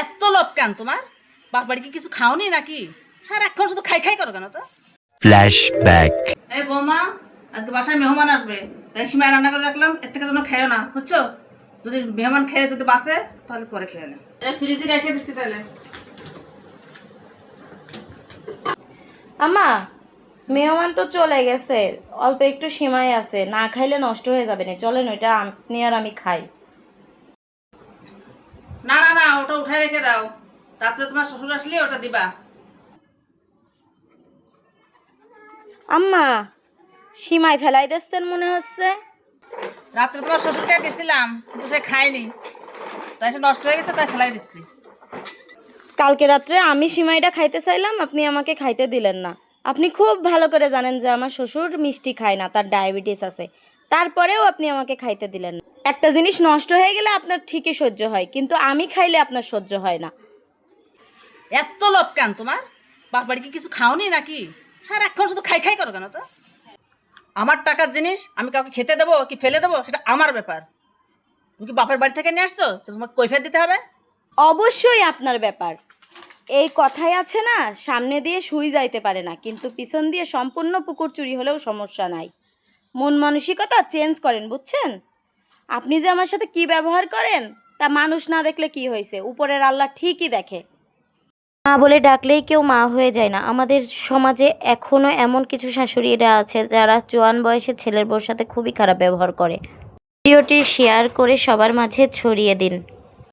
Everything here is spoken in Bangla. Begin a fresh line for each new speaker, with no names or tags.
এত লোভ কেন তোমার? বাপ বাড়ি কি কিছু খাওনি নাকি? সারাক্ষণ শুধু খাই খাই করো কেন তো?
ফ্ল্যাশব্যাক।
এই বৌমা, আজকে বাসায় মেহমান আসবে, তাই সিমাই রান্না করে রাখলাম, এর থেকে যেন খেও না, বুঝছো? যদি মেহমান খেয়ে যদি বাসে তাহলে পরে খেয়ে নে। ফ্রিজে রেখে দিচ্ছি তাহলে।
আম্মা, মেহমান তো চলে গেছে, অল্প একটু সিমাই আছে, না খাইলে নষ্ট হয়ে যাবে না। চলেন ওইটা আপনি আর আমি খাই।
না না না, ওটা উঠায় রেখে দাও, রাত্রে তোমার শ্বশুর আসলে ওটা দিবা।
আম্মা, সিমাই ফেলাই দিচ্ছেন মনে হচ্ছে।
রাত্রে তোমার শ্বশুরকে দিছিলাম, কিন্তু সে খায়নি, তাই সে নষ্ট হয়ে গেছে, তাই ফেলাই দিচ্ছি।
কালকে রাত্রে আমি সিমাইটা খাইতে চাইলাম, আপনি আমাকে খাইতে দিলেন না। আপনি খুব ভালো করে জানেন যে আমার শ্বশুর মিষ্টি খায় না, তার ডায়াবেটিস আছে। তারপরেও আপনি আমাকে খাইতে দিলেন না। একটা জিনিস নষ্ট হয়ে গেলে আপনার ঠিকই সহ্য হয়, কিন্তু আমি খাইলে আপনার সহ্য হয় না।
এত লোভ কেন তোমার? বাপ বাড়ি কি কিছু খাওনি নাকি? সারাক্ষণ শুধু খাই খাই করো কেন তো? আমার টাকার জিনিস আমি কাউকে খেতে দেবো কি ফেলে দেবো সেটা আমার ব্যাপার। তুমি কি বাপের বাড়ি থেকে নিয়ে আসছো, সেটা তোমাকে কৈফিয়ত দিতে হবে?
অবশ্যই আপনার ব্যাপার। এই কথাই আছে না, সামনে দিয়ে সুই যাইতে পারে না, কিন্তু পিছন দিয়ে সম্পূর্ণ পুকুর চুরি হলেও সমস্যা নাই। মন মানসিকতা চেঞ্জ করেন, বুঝছেন? আপনি যে আমার সাথে কি ব্যবহার করেন তা মানুষ না দেখলে কি হয়েছে, উপরের আল্লাহ ঠিকই দেখে। মা বলে ডাকলেই কেউ মা হয়ে যায় না। আমাদের সমাজে এখনো এমন কিছু শাশুড়িরা আছে যারা জোয়ান বয়সে ছেলের বউর সাথে খুবই খারাপ ব্যবহার করে। ভিডিওটি শেয়ার করে সবার মাঝে ছড়িয়ে দিন।